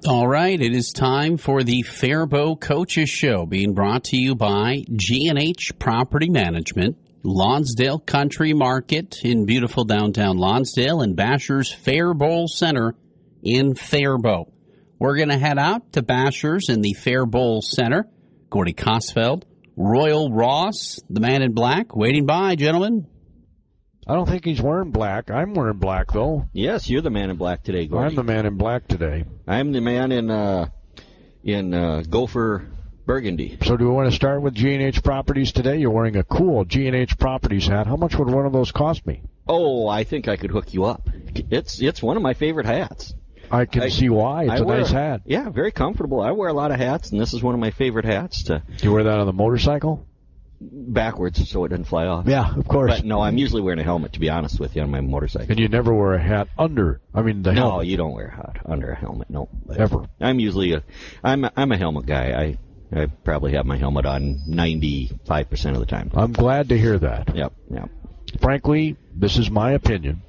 All right, it is time for the Faribault Coaches Show, being brought to you by G&H Property Management, Lonsdale Country Market in beautiful downtown Lonsdale, and Basher's Fair Bowl Center in Faribault. We're going to head out to Basher's in the Fair Bowl Center. Gordy Kosfeld, Royal Ross, the man in black, waiting by, gentlemen. I don't think he's wearing black. I'm wearing black, though. Yes, you're the man in black today, Gordy. I'm the man in black today. I'm the man in gopher burgundy. So do we want to start with G&H Properties today? You're wearing a cool G&H Properties hat. How much would one of those cost me? Oh, I think I could hook you up. It's one of my favorite hats. I can see why. It's a nice hat. Yeah, very comfortable. I wear a lot of hats, and this is one of my favorite hats. Do you wear that on the motorcycle? Backwards so it doesn't fly off. Yeah, of course. But no, I'm usually wearing a helmet, to be honest with you, on my motorcycle. And you never wear a hat under, the helmet? No, you don't wear a hat under a helmet, no. Ever? I'm usually I'm a helmet guy. I probably have my helmet on 95% of the time. I'm glad to hear that. Yep. Frankly, this is my opinion.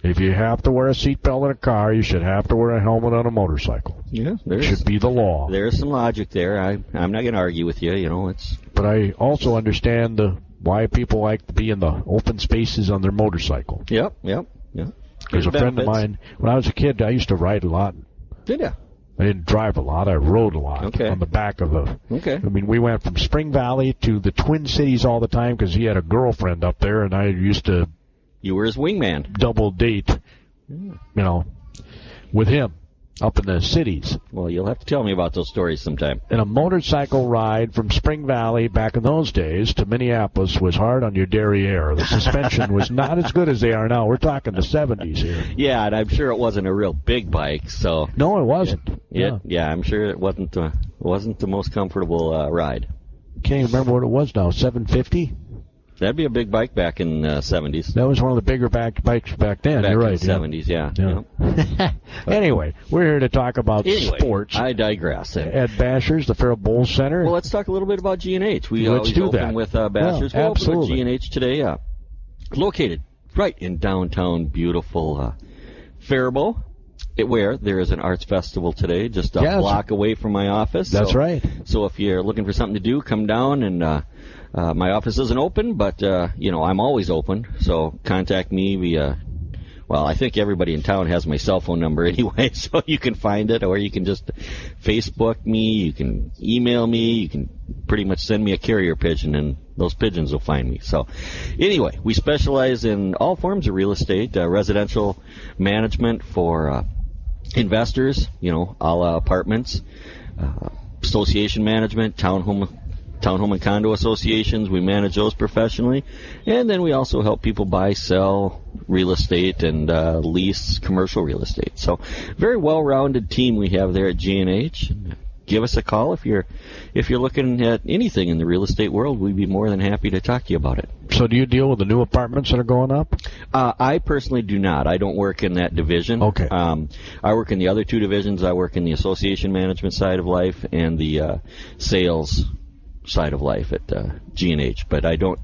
If you have to wear a seatbelt in a car, you should have to wear a helmet on a motorcycle. Yeah, it should be the law. There is some logic there. I'm not going to argue with you. But I also understand why people like to be in the open spaces on their motorcycle. Yep. There's a friend of mine, when I was a kid, I used to ride a lot. Did you? I didn't drive a lot. I rode a lot on the back of the... Okay. I mean, we went from Spring Valley to the Twin Cities all the time because he had a girlfriend up there, and I used to... You were his wingman. Double date, with him up in the cities. Well, you'll have to tell me about those stories sometime. And a motorcycle ride from Spring Valley back in those days to Minneapolis was hard on your derriere. The suspension was not as good as they are now. We're talking the 70s here. Yeah, and I'm sure it wasn't a real big bike, so... No, it wasn't. Yeah, I'm sure it wasn't the most comfortable ride. Can't even remember what it was now, 750? That'd be a big bike back in the 70s. That was one of the bigger bikes back then. You're right. Back in the 70s, yeah. Anyway, we're here to talk about sports. I digress. At Basher's, the Fair Bowl Center. Well, let's talk a little bit about G&H. Let's do that. With Basher's. Well, absolutely. We'll open with G&H today. Located right in downtown, beautiful Faribault, where there is an arts festival today, just a block away from my office. That's right. So if you're looking for something to do, come down and... my office isn't open, but, I'm always open, so contact me via, I think everybody in town has my cell phone number anyway, so you can find it, or you can just Facebook me, you can email me, you can pretty much send me a carrier pigeon, and those pigeons will find me. So, anyway, we specialize in all forms of real estate, residential management for investors, a la apartments, association management, townhome and condo associations. We manage those professionally. And then we also help people buy, sell real estate and lease commercial real estate. So very well-rounded team we have there at G&H. Give us a call if you're looking at anything in the real estate world. We'd be more than happy to talk to you about it. So do you deal with the new apartments that are going up? I personally do not. I don't work in that division. Okay. I work in the other two divisions. I work in the association management side of life and the sales side of life at G&H, but I don't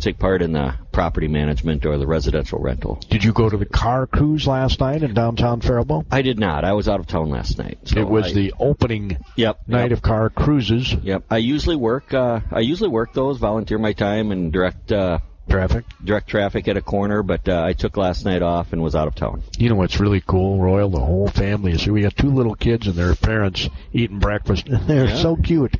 take part in the property management or the residential rental. Did you go to the car cruise last night in downtown Faribault? I did not. I was out of town last night. So it was the opening night of car cruises. Yep. I usually work those, volunteer my time, and direct traffic at a corner, but I took last night off and was out of town. You know what's really cool, Royal? The whole family is here. We got two little kids and their parents eating breakfast. They're so cute.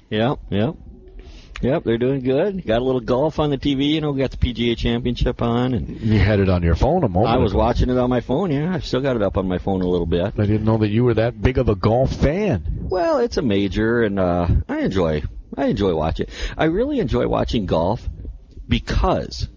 Yep, they're doing good. Got a little golf on the TV, got the PGA Championship on. And you had it on your phone a moment I was ago. watching it on my phone, yeah. I've still got it up on my phone a little bit. I didn't know that you were that big of a golf fan. Well, it's a major, and I enjoy watching. I really enjoy watching golf because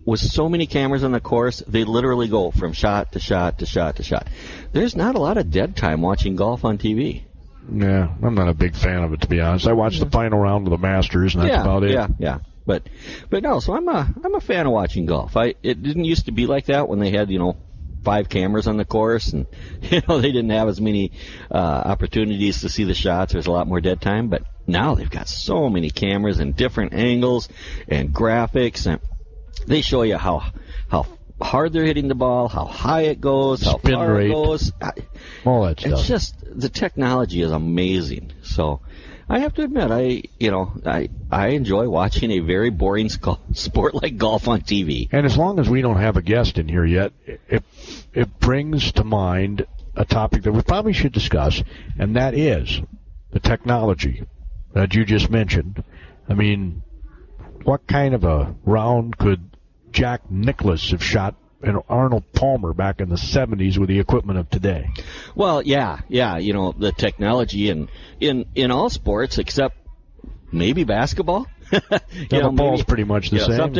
with so many cameras on the course, they literally go from shot to shot to shot to shot. There's not a lot of dead time watching golf on TV. Yeah, I'm not a big fan of it, to be honest. I watched the final round of the Masters, and that's about it. Yeah. But no, so I'm a fan of watching golf. It didn't used to be like that when they had 5 cameras on the course, and they didn't have as many opportunities to see the shots. There's a lot more dead time, but now they've got so many cameras and different angles and graphics, and they show you how hard they're hitting the ball, how high it goes, how Spin far rate, it goes. all that stuff. It's just the technology is amazing. So I have to admit, I enjoy watching a very boring sport like golf on TV. And as long as we don't have a guest in here yet, it brings to mind a topic that we probably should discuss, and that is the technology that you just mentioned. I mean, what kind of a round could Jack Nicklaus have shot and Arnold Palmer back in the 70s with the equipment of today? Well, yeah, the technology in all sports except maybe basketball. The ball's pretty much the same.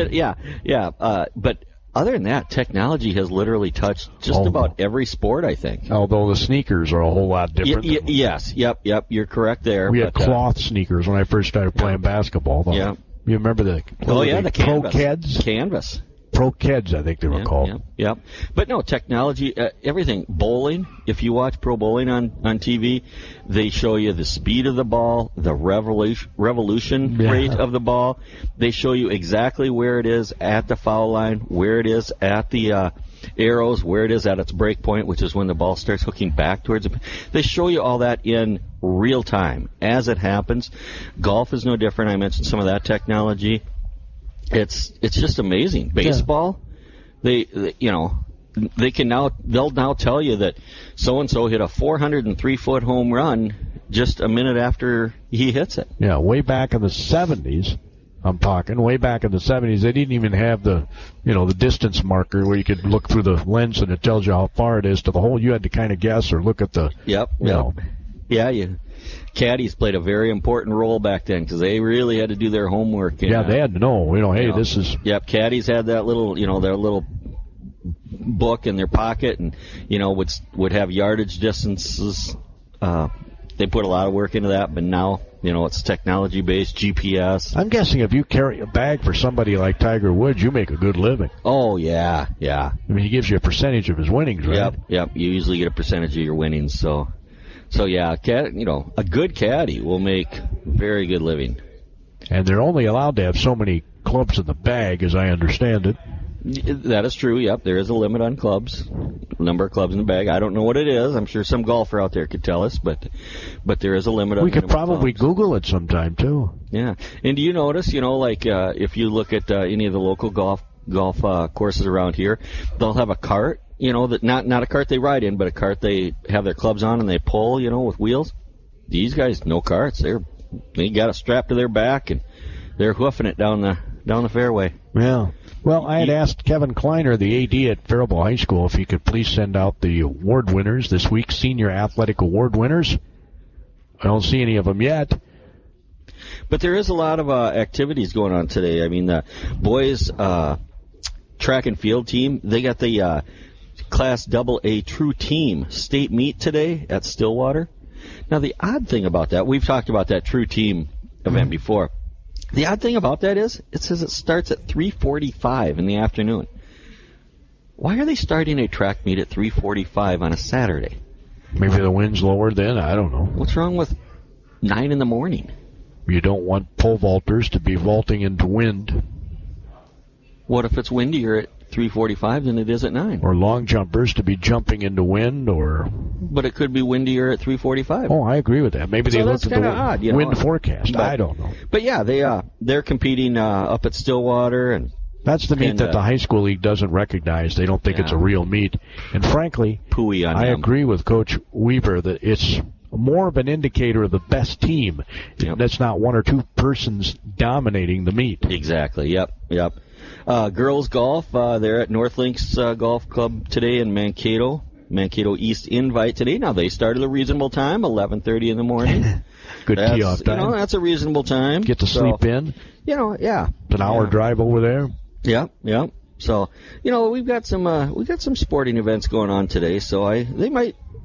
But other than that, technology has literally touched just about every sport, I think. Although the sneakers are a whole lot different. Yes, you're correct there. We had cloth sneakers when I first started playing basketball. Yeah. You remember the the Pro Canvas. Keds? Canvas. Pro Keds, I think they were called. Yep. But no, technology, everything. Bowling, if you watch pro bowling on TV, they show you the speed of the ball, the revolution rate of the ball. They show you exactly where it is at the foul line, where it is at the arrows, where it is at its break point, which is when the ball starts hooking back towards it. They show you all that in real time as it happens. Golf is no different. I mentioned some of that technology. It's just amazing. Baseball, they'll now tell you that so and so hit a 403-foot home run just a minute after he hits it. Yeah, way back in the 70s. I'm talking way back in the 70s. They didn't even have the distance marker where you could look through the lens and it tells you how far it is to the hole. You had to kind of guess or look at the. Yep. Caddies played a very important role back then because they really had to do their homework. And, they had to know. Hey, this is. Yep, caddies had that little, their little book in their pocket, and would have yardage distances. They put a lot of work into that, but now it's technology-based GPS. I'm guessing if you carry a bag for somebody like Tiger Woods, you make a good living. Oh yeah. I mean, he gives you a percentage of his winnings, right? Yep. You usually get a percentage of your winnings, so yeah, a good caddy will make very good living. And they're only allowed to have so many clubs in the bag, as I understand it. That is true, yep. There is a limit on clubs, number of clubs in the bag. I don't know what it is. I'm sure some golfer out there could tell us, but there is a limit on We could probably clubs. Google it sometime, too. Yeah. And do you notice, if you look at any of the local golf courses around here, they'll have a cart, that not a cart they ride in, but a cart they have their clubs on and they pull, with wheels. These guys, no carts. They got a strap to their back and they're hoofing it down the fairway. Yeah. Well, I had asked Kevin Kleiner, the AD at Faribault High School, if he could please send out the award winners this week, Senior Athletic Award winners. I don't see any of them yet. But there is a lot of activities going on today. I mean, the boys track and field team, they got the Class AA True Team state meet today at Stillwater. Now, the odd thing about that, we've talked about that True Team event before. The odd thing about that is it says it starts at 3:45 in the afternoon. Why are they starting a track meet at 3:45 on a Saturday? Maybe the wind's lower then. I don't know. What's wrong with 9 in the morning? You don't want pole vaulters to be vaulting into wind. What if it's windier at 3:45 than it is at 9? Or long jumpers to be jumping into wind, or. But it could be windier at 3:45. Oh, I agree with that. Maybe they looked at the wind forecast. I don't know. But yeah, they're competing up at Stillwater, and that's the meet that the high school league doesn't recognize. They don't think it's a real meet. And frankly, I agree with Coach Weaver that it's more of an indicator of the best team. Yep. That's not one or two persons dominating the meet. Exactly. Yep. Girls golf, they're at North Links Golf Club today in Mankato. Mankato East Invite today. Now, they started a reasonable time, 11:30 in the morning. Good tee-off time. That's a reasonable time. Get to sleep in. Yeah. It's an hour drive over there. Yeah. So, we've got some sporting events going on today. So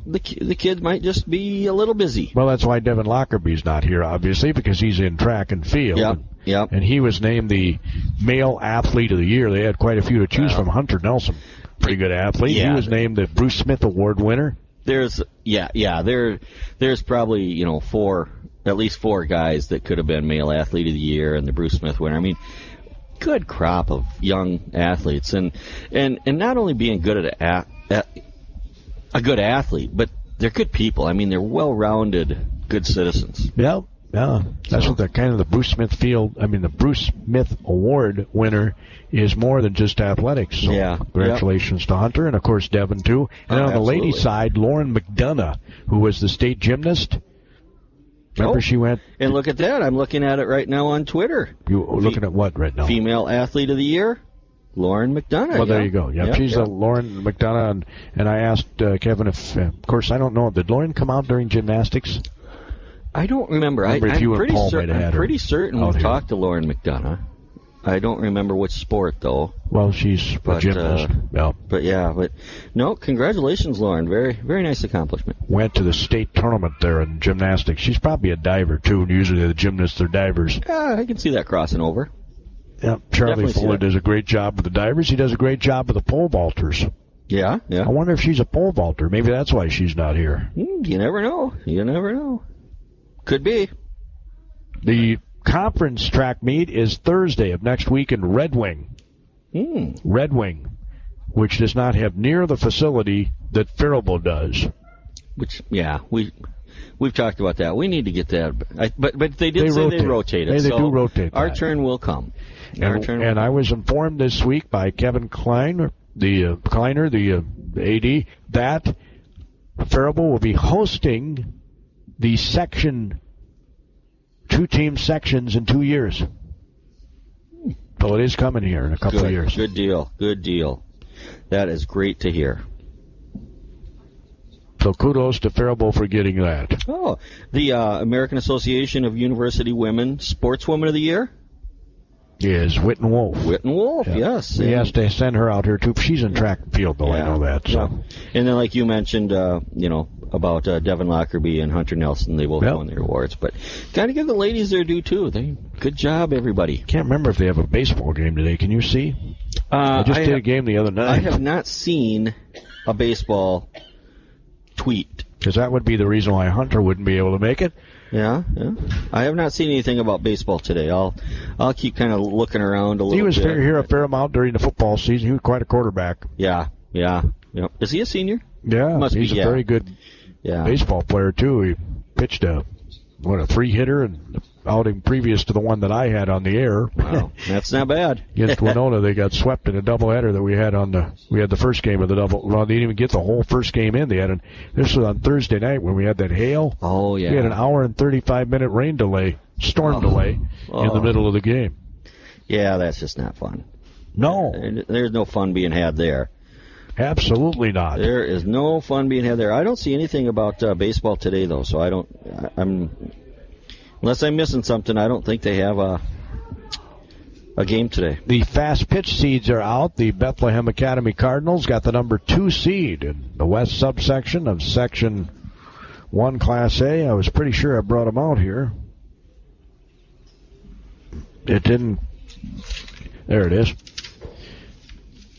the kids might just be a little busy. Well, that's why Devin Lockerby's not here, obviously, because he's in track and field. Yep. And he was named the Male Athlete of the Year. They had quite a few to choose from. Hunter Nelson, pretty good athlete. Yeah. He was named the Bruce Smith Award winner. There's probably at least four guys that could have been Male Athlete of the Year and the Bruce Smith winner. I mean, good crop of young athletes, and not only being good at a good athlete, but they're good people. I mean, they're well-rounded, good citizens. Yeah. That's what the kind of the Bruce Smith Award winner is more than just athletics. So congratulations to Hunter, and of course Devin too. And on the ladies' side, Lauren McDonough, who was the state gymnast. Remember she went. And look at that! I'm looking at it right now on Twitter. You looking at what right now? Female Athlete of the Year, Lauren McDonough. Well, there you go. Yeah, she's a Lauren McDonough, and I asked Kevin if, of course, I don't know. Did Lauren come out during gymnastics? I don't remember. I'm pretty certain we talked to Lauren McDonough. I don't remember which sport, though. Well, she's a gymnast. But no, congratulations, Lauren. Very, very nice accomplishment. Went to the state tournament there in gymnastics. She's probably a diver, too, and usually the gymnasts are divers. Yeah, I can see that crossing over. Yeah, Charlie Fuller does a great job with the divers. He does a great job with the pole vaulters. Yeah. I wonder if she's a pole vaulter. Maybe that's why she's not here. You never know. Could be. The conference track meet is Thursday of next week in Red Wing. Red Wing, which does not have near the facility that Faribault does. Which, we've talked about that. We need to get that. But they did say they rotate it. They do rotate our turn will come. And I was informed this week by Kevin Kleiner, the AD, that Faribault will be hosting the section, 2-team sections in 2 years. So it is coming here in a couple of years. Good deal. That is great to hear. So kudos to Faribault for getting that. Oh, the American Association of University Women Sportswoman of the Year? Is Witten Wolf. Yes. He has to send her out here, too. She's in track and field, though, I know that. So. And then, like you mentioned, about Devin Lockerbie and Hunter Nelson, they both won their awards. But got to give the ladies their due, too. Good job, everybody. Can't remember if they have a baseball game today. Can you see? I did a game the other night. I have not seen a baseball tweet. Because that would be the reason why Hunter wouldn't be able to make it. Yeah. I have not seen anything about baseball today. I'll keep kind of looking around a little bit. He was here a fair amount during the football season. He was quite a quarterback. Yeah. Is he a senior? Yeah, he's a very good baseball player, too. He pitched a 3-hitter and outing previous to the one that I had on the air. Wow, that's not bad. Against Winona, they got swept in a doubleheader that we had the first game of the double. Well, they didn't even get the whole first game in. This was on Thursday night when we had that hail. Oh, yeah. We had an hour and 35-minute storm delay in the middle of the game. Yeah, that's just not fun. No. There's no fun being had there. Absolutely not. There is no fun being had there. I don't see anything about baseball today, though, so unless I'm missing something, I don't think they have a game today. The fast pitch seeds are out. The Bethlehem Academy Cardinals got the number 2 seed in the west subsection of Section 1 Class A. I was pretty sure I brought them out here. It didn't. There it is.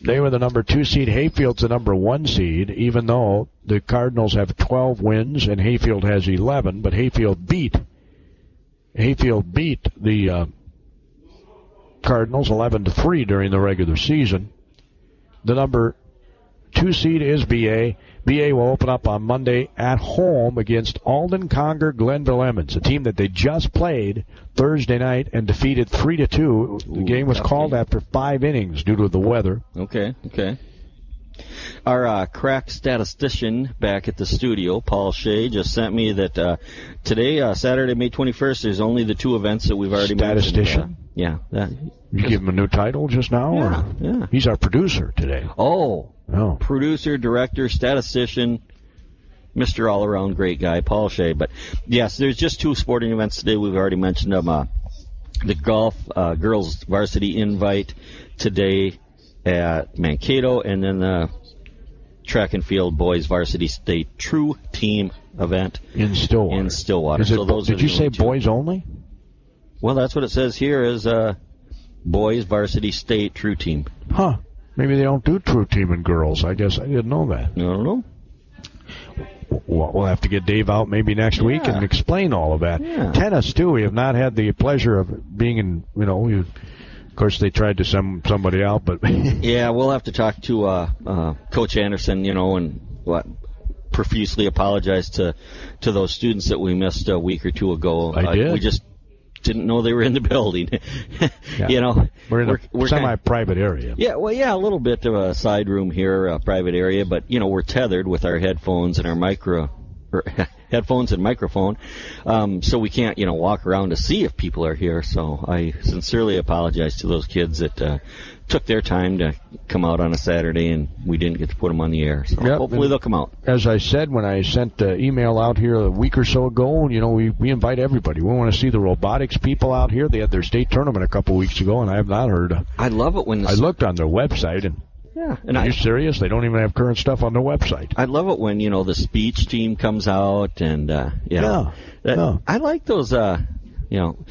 They were the number 2 seed. Hayfield's the number 1 seed, even though the Cardinals have 12 wins and Hayfield has 11, but Hayfield beat the Cardinals 11-3 during the regular season. The number 2 seed is BA. BA will open up on Monday at home against Alden Conger Glenville Emmons, a team that they just played Thursday night and defeated 3-2. The game was called after 5 innings due to the weather. Okay. Our crack statistician back at the studio, Paul Shea, just sent me that today, Saturday, May 21st, there's only the 2 events that we've already mentioned. Statistician? You give him a new title just now? Yeah. He's our producer today. Oh. Producer, director, statistician, Mr. All-Around great guy, Paul Shea. But, yes, there's just 2 sporting events today. We've already mentioned them. The golf girls varsity invite today at Mankato, and then the track and field boys varsity state true team event in Stillwater. Did you say boys only? Well, that's what it says here is boys varsity state true team. Huh. Maybe they don't do true team in girls. I guess I didn't know that. I don't know. We'll have to get Dave out maybe next week and explain all of that. Yeah. Tennis, too. We have not had the pleasure of being in, course, they tried to send somebody out, but yeah, we'll have to talk to Coach Anderson, and profusely apologize to those students that we missed a week or two ago. I did. We just didn't know they were in the building. Yeah. We're in a semi-private area. Yeah, well, a little bit of a side room here, a private area, but we're tethered with our headphones and our headphones and microphone, so we can't walk around to see if people are here. So I sincerely apologize to those kids that took their time to come out on a Saturday and we didn't get to put them on the air. So hopefully they'll come out. As I said when I sent the email out here a week or so ago, we invite everybody. We want to see the robotics people out here. They had their state tournament a couple weeks ago, and I have not heard. I love it when I looked on their website and. Yeah, Are you serious? They don't even have current stuff on their website. I love it when the speech team comes out and I like those. I don't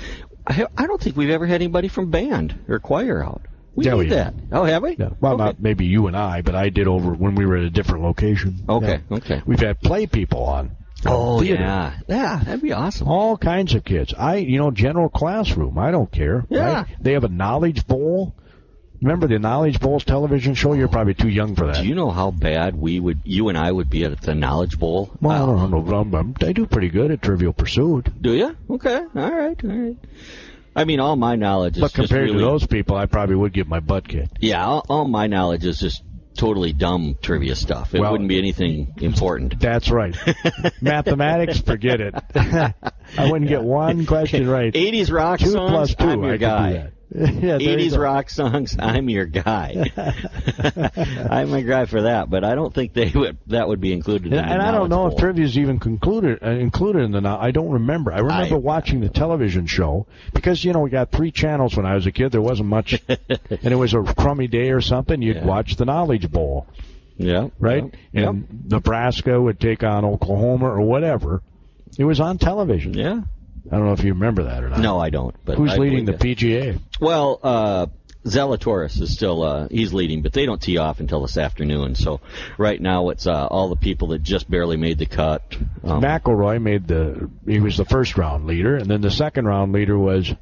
think we've ever had anybody from band or choir out. We did that. Oh, have we? Yeah. Well, not maybe you and I, but I did over when we were at a different location. Okay, yeah. Okay. We've had play people on. Oh, theater. Yeah, that'd be awesome. All kinds of kids. General classroom. I don't care. Yeah. Right? They have a knowledge bowl. Remember the Knowledge Bowls television show? You're probably too young for that. Do you know how bad you and I would be at the Knowledge Bowl? Well, I don't know. They do pretty good at Trivial Pursuit. Do you? Okay. All right. I mean, all my knowledge is But compared to those people, I probably would get my butt kicked. Yeah, all my knowledge is just totally dumb trivia stuff. It wouldn't be anything important. That's right. Mathematics, forget it. I wouldn't get one question right. 80s rock 2 songs, + 2, I'm your guy. Yeah, 80s rock songs, I'm your guy. I'm a guy for that, but I don't think that would be included in the And I don't know Knowledge if trivia is even included in the. I don't remember. I remember watching the television show because we got 3 channels when I was a kid. There wasn't much, and it was a crummy day or something. You'd watch the Knowledge Bowl. Yeah. Right. Yep. And Nebraska would take on Oklahoma or whatever. It was on television. Yeah. I don't know if you remember that or not. No, I don't. But who's leading the PGA? Well, Zalatoris is still he's leading, but they don't tee off until this afternoon. So right now it's all the people that just barely made the cut. McIlroy he was the first round leader, and then the second round leader was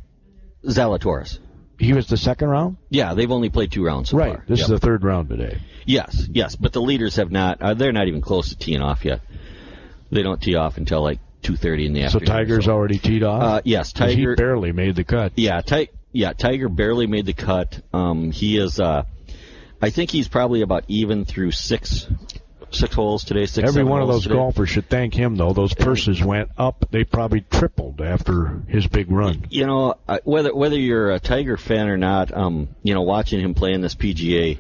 Zalatoris. He was the second round? Yeah, they've only played 2 rounds so far. Right. This is the third round today. Yes, but the leaders have not. They're not even close to teeing off yet. They don't tee off until like 2:30 in the afternoon. So Tiger's already teed off? Yes, Tiger. He barely made the cut. Yeah, Tiger barely made the cut. He is. I think he's probably about even through six holes today. Every one of those today. golfers should thank him, though. Those purses went up. They probably tripled after his big run. Whether you're a Tiger fan or not, watching him play in this PGA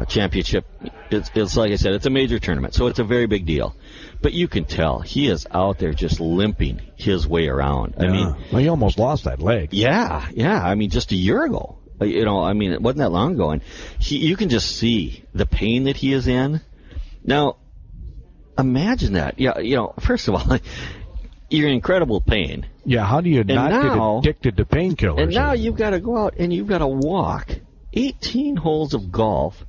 championship, it's like I said, it's a major tournament, so it's a very big deal. But you can tell he is out there just limping his way around. Yeah. I mean, he almost lost that leg. Yeah. I mean, just a year ago. It wasn't that long ago, and you can just see the pain that he is in. Now, imagine that. Yeah, first of all, you're in incredible pain. Yeah, how do you not get addicted to painkillers? And now you've got to go out and you've got to walk 18 holes of golf,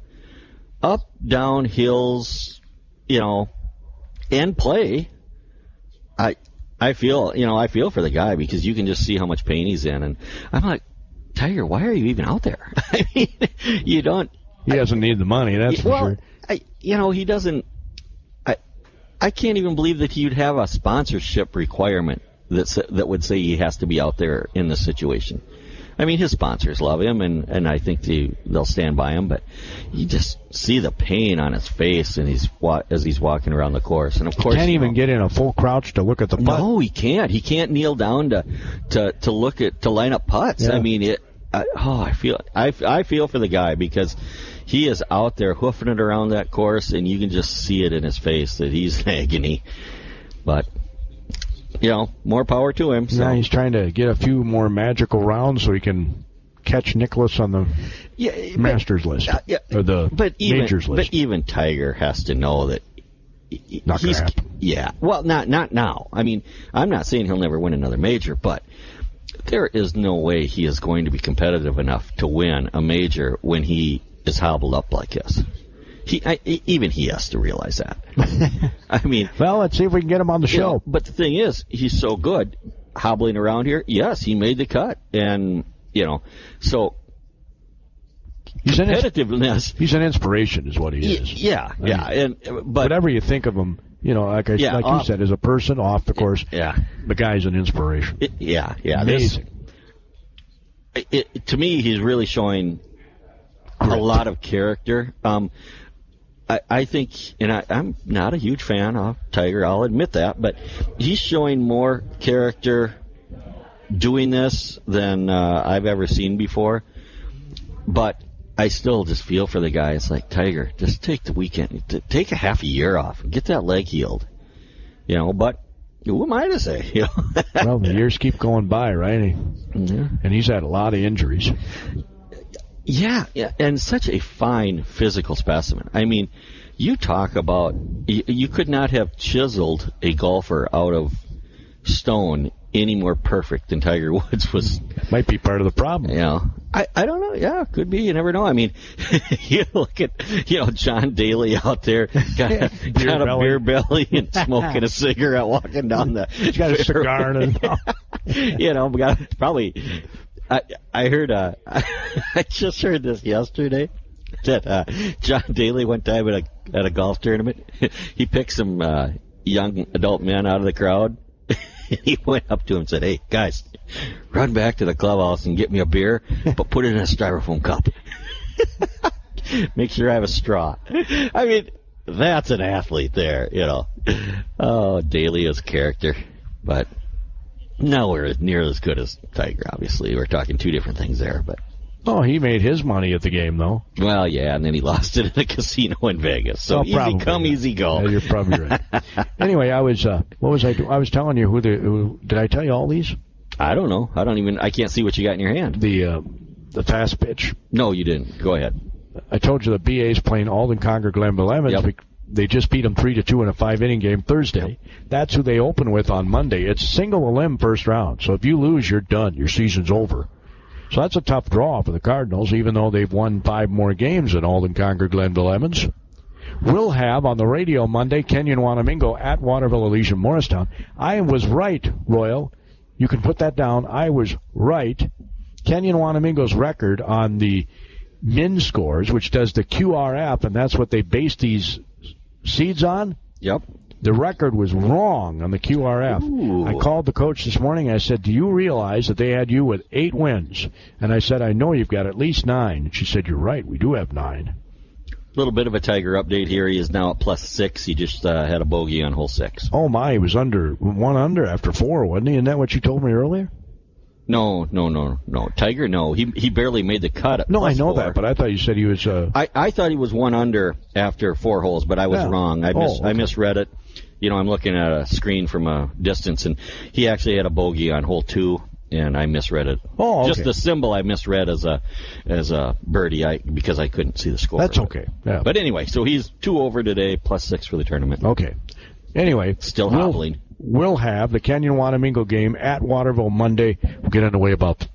up, down hills, and play. I feel for the guy because you can just see how much pain he's in, and I'm like, Tiger, why are you even out there? I mean, you don't. He doesn't need the money, that's for sure. He doesn't. I can't even believe that he'd have a sponsorship requirement that would say he has to be out there in this situation. I mean, his sponsors love him, and I think they'll stand by him. But you just see the pain on his face, and as he's walking around the course. And of course, he can't even get in a full crouch to look at the putt. No, he can't. He can't kneel down to line up putts. Yeah. I mean, I feel for the guy because he is out there hoofing it around that course, and you can just see it in his face that he's in agony. But more power to him. So. Yeah, he's trying to get a few more magical rounds so he can catch Nicklaus on the Masters list or the Majors list. But even Tiger has to know that not going to happen. Yeah, well, not now. I mean, I'm not saying he'll never win another major, but there is no way he is going to be competitive enough to win a major when he is hobbled up like this. Even he has to realize that. I mean, well, let's see if we can get him on the show. But the thing is, he's so good hobbling around here. Yes, he made the cut, and So he's competitiveness. He's an inspiration, is what he is. Yeah. But whatever you think of him, like you said, as a person, off the course, the guy's an inspiration. Amazing. To me, he's really showing a lot of character. I think, and I'm not a huge fan of Tiger, I'll admit that, but he's showing more character doing this than I've ever seen before. But I still just feel for the guy. It's like, Tiger, just take the weekend, take a half a year off, get that leg healed. But who am I to say? Well, the years keep going by, right? And he's had a lot of injuries. Yeah, and such a fine physical specimen. I mean, you talk about, you could not have chiseled a golfer out of stone any more perfect than Tiger Woods was. Might be part of the problem. I don't know. Yeah, could be. You never know. I mean, you look at, John Daly out there, got a beer belly and smoking a cigarette, walking down the. He's got a cigar in his mouth. Probably. I heard. I just heard this yesterday. That John Daly one time at a golf tournament, he picked some young adult men out of the crowd. He went up to him and said, "Hey guys, run back to the clubhouse and get me a beer, but put it in a styrofoam cup. Make sure I have a straw." I mean, that's an athlete there, Oh, Daly is character, but nowhere near as good as Tiger. Obviously, we're talking two different things there, but. Oh, he made his money at the game, though. Well, yeah, and then he lost it in a casino in Vegas. So easy come, easy go. Yeah, you're probably right. Anyway, I was. What was I? I was telling you who did I tell you all these? I don't know. I can't see what you got in your hand. The fast pitch. No, you didn't. Go ahead. I told you the BA's playing Alden Concord Glenville Evans. Yep. They just beat them 3-2 in a 5-inning game Thursday. Yep. That's who they open with on Monday. It's single a limb first round. So if you lose, you're done. Your season's over. So that's a tough draw for the Cardinals, even though they've won 5 more games than Alden Concord Glenville Evans. We'll have on the radio Monday Kenyon Wanamingo at Waterville Elysian Morristown. I was right, Royal. You can put that down. I was right. Kenyon Wanamingo's record on the min scores, which does the QRF, and that's what they base these seeds on. Yep. The record was wrong on the QRF. Ooh. I called the coach this morning. I said, "Do you realize that they had you with 8 wins?" And I said, "I know you've got at least 9." And she said, "You're right. We do have 9." A little bit of a Tiger update here. He is now at +6. He just had a bogey on hole 6. Oh, my. He was one under after 4, wasn't he? Isn't that what you told me earlier? No. Tiger, no. He barely made the cut at No, I know +4. that, but I thought you said he was... I thought he was 1 under after 4 holes, but I was wrong. I misread it. I'm looking at a screen from a distance, and he actually had a bogey on hole 2, and I misread it. Oh, okay. Just the symbol I misread as a birdie because I couldn't see the score. That's okay. Yeah. But anyway, so he's 2 over today, +6 for the tournament. Okay. Anyway. Still hobbling. We'll have the Kenyon Wanamingo game at Waterville Monday. We'll get underway about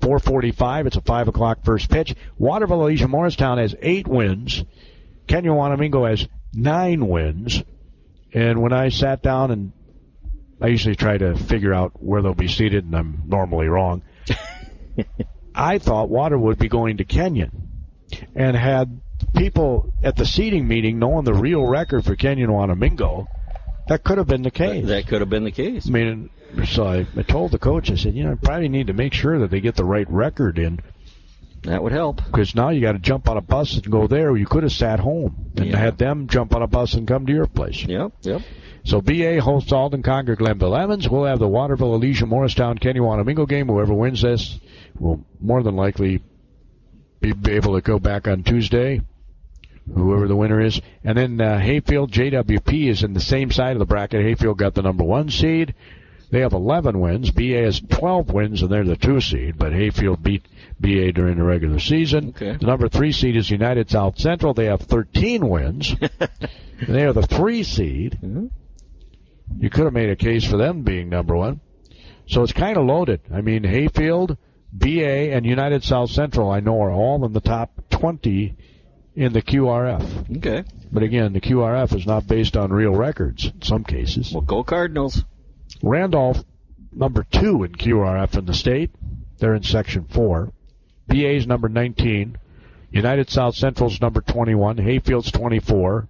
4:45. It's a 5 o'clock first pitch. Waterville Elysian Morristown has 8 wins. Kenyon Wanamingo has 9 wins. And when I sat down, and I usually try to figure out where they'll be seated, and I'm normally wrong, I thought Water would be going to Kenyon. And had people at the seating meeting knowing the real record for Kenyon Wanamingo, that could have been the case. That could have been the case. I mean, so I told the coach, I said, I probably need to make sure that they get the right record in. That would help. Because now you got to jump on a bus and go there. You could have sat home and had them jump on a bus and come to your place. Yep. So BA hosts Alden Concord Glenville Evans. We'll have the Waterville Elysian Morristown Kenyon Wanamingo game. Whoever wins this will more than likely be able to go back on Tuesday, whoever the winner is. And then Hayfield JWP is in the same side of the bracket. Hayfield got the number 1 seed. They have 11 wins. BA has 12 wins, and they're the 2 seed. But Hayfield beat BA during the regular season. Okay. The number 3 seed is United South Central. They have 13 wins. And they are the 3 seed. Mm-hmm. You could have made a case for them being number 1. So it's kind of loaded. I mean, Hayfield, BA, and United South Central, I know, are all in the top 20 in the QRF. Okay. But again, the QRF is not based on real records in some cases. Well, go Cardinals. Randolph, number 2 in QRF in the state. They're in Section 4. BA's number 19. United South Central's number 21. Hayfield's 24.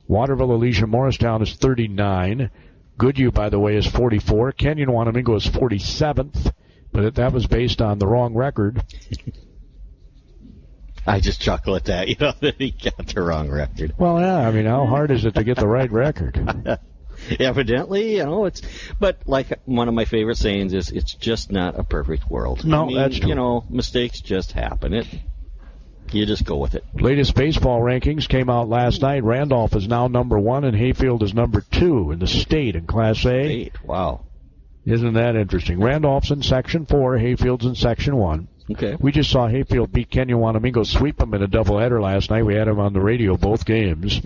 Waterville, Elysian, Morristown is 39. Goodhue, by the way, is 44. Kenyon, Wanamingo is 47th, but that was based on the wrong record. I just chuckle at that, that he got the wrong record. Well, yeah, I mean, how hard is it to get the right record? Evidently, it's, but like one of my favorite sayings is, it's just not a perfect world. No, that's true. Mistakes just happen. You just go with it. Latest baseball rankings came out last night. Randolph is now number 1, and Hayfield is number 2 in the state in Class A. Wow. Isn't that interesting? Randolph's in Section 4, Hayfield's in Section 1. Okay. We just saw Hayfield beat Kenyon Wanamingo, sweep them in a doubleheader last night. We had him on the radio both games.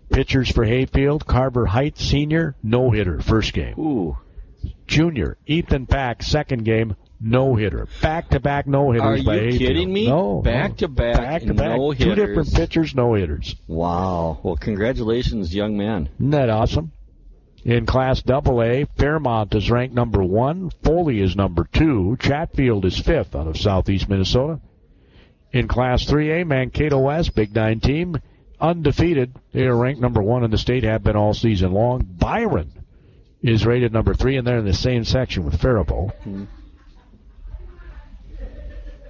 Pitchers for Hayfield, Carver Heights, senior, no-hitter, first game. Ooh. Junior, Ethan Pack, second game, no-hitter. Back-to-back no-hitters by Hayfield. Are you kidding me? No. Back-to-back no-hitters. 2 different pitchers, no-hitters. Wow. Well, congratulations, young man. Isn't that awesome? In Class AA, Fairmont is ranked number 1. Foley is number 2. Chatfield is 5th out of southeast Minnesota. In Class 3A, Mankato West, Big 9 team, undefeated. They are ranked number 1 in the state, have been all season long. Byron is rated number 3, and they're in the same section with Faribault.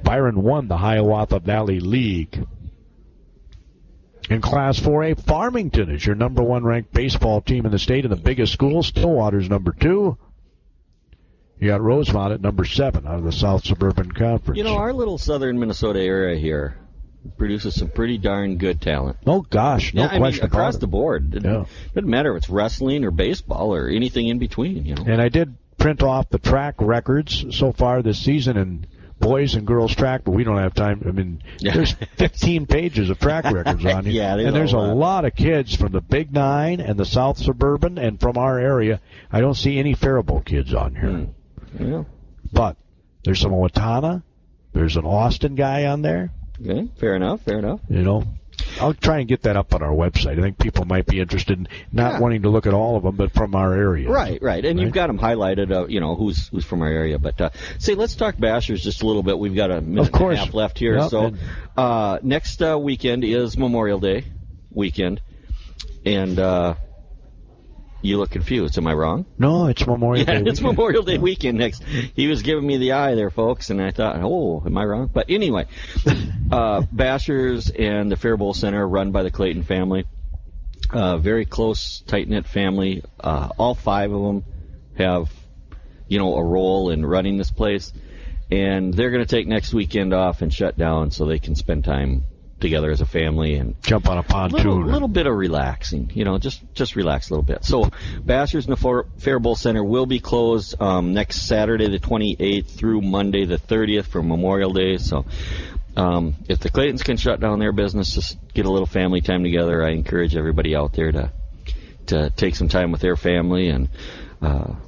Byron won the Hiawatha Valley League. In Class 4A, Farmington is your number 1 ranked baseball team in the state and the biggest school. Stillwater's number 2. You got Rosemont at number 7 out of the South Suburban Conference. Our little southern Minnesota area here produces some pretty darn good talent. Oh, gosh, no question about it. Across the board. It doesn't matter if it's wrestling or baseball or anything in between. And I did print off the track records so far this season in boys and girls track, but we don't have time. I mean, there's 15 pages of track records on here. Yeah, and there's a lot of kids from the Big 9 and the South Suburban and from our area. I don't see any Faribault kids on here. Yeah. But there's some Owatonna. There's an Austin guy on there. Okay, fair enough. I'll try and get that up on our website. I think people might be interested in not wanting to look at all of them, but from our area. Right. And you've got them highlighted, who's from our area. But, let's talk Bashers just a little bit. We've got a minute and a half left here. Yep. So next weekend is Memorial Day weekend. And you look confused. Am I wrong? No, it's Memorial Day weekend. It's Memorial Day weekend next. He was giving me the eye there, folks, and I thought, am I wrong? But anyway, Bashers and the Faribault Center run by the Clayton family. Very close, tight-knit family. All 5 of them have, a role in running this place. And they're going to take next weekend off and shut down so they can spend time together as a family and jump on a pontoon. A little bit of relaxing, just relax a little bit. So Bashers and the Faribault Center will be closed next Saturday the 28th through Monday the 30th for Memorial Day. So if the Claytons can shut down their business, just get a little family time together. I encourage everybody out there to take some time with their family and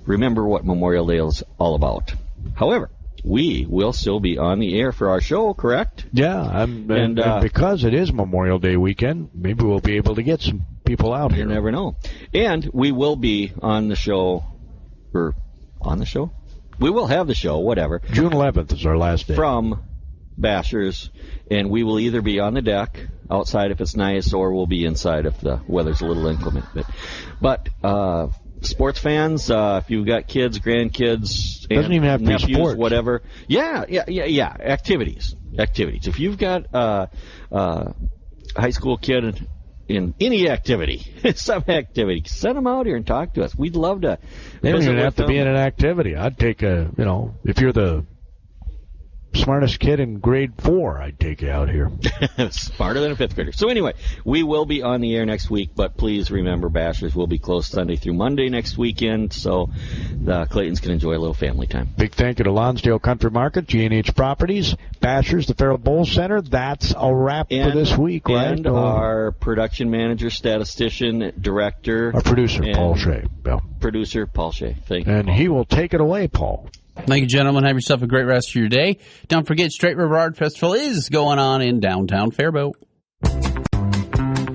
remember what Memorial Day is all about. However, we will still be on the air for our show, correct? Yeah, and because it is Memorial Day weekend, maybe we'll be able to get some people out here. You never know. And we will be on the show, We will have the show, whatever. June 11th is our last day. From Bashers, and we will either be on the deck, outside if it's nice, or we'll be inside if the weather's a little inclement. But sports fans, if you've got kids, grandkids, doesn't even have to nephews, be sports. Whatever. Yeah. Activities. If you've got a high school kid in any activity, some activity, send them out here and talk to us. We'd love to. They don't even have to be in an activity. I'd take if you're the smartest kid in grade 4, I'd take you out here. Smarter than a 5th grader. So anyway, we will be on the air next week, but please remember Bashers will be closed Sunday through Monday next weekend, so the Claytons can enjoy a little family time. Big thank you to Lonsdale Country Market, G&H Properties, Bashers, the Faribault Center. That's a wrap for this week, right? And our production manager, statistician, director. Our producer, Paul Shea. Yeah. Producer, Paul Shea. Thank you, And Paul. he will take it away, Paul. Thank you, gentlemen. Have yourself a great rest of your day. Don't forget, Straight River Art Festival is going on in downtown Faribault.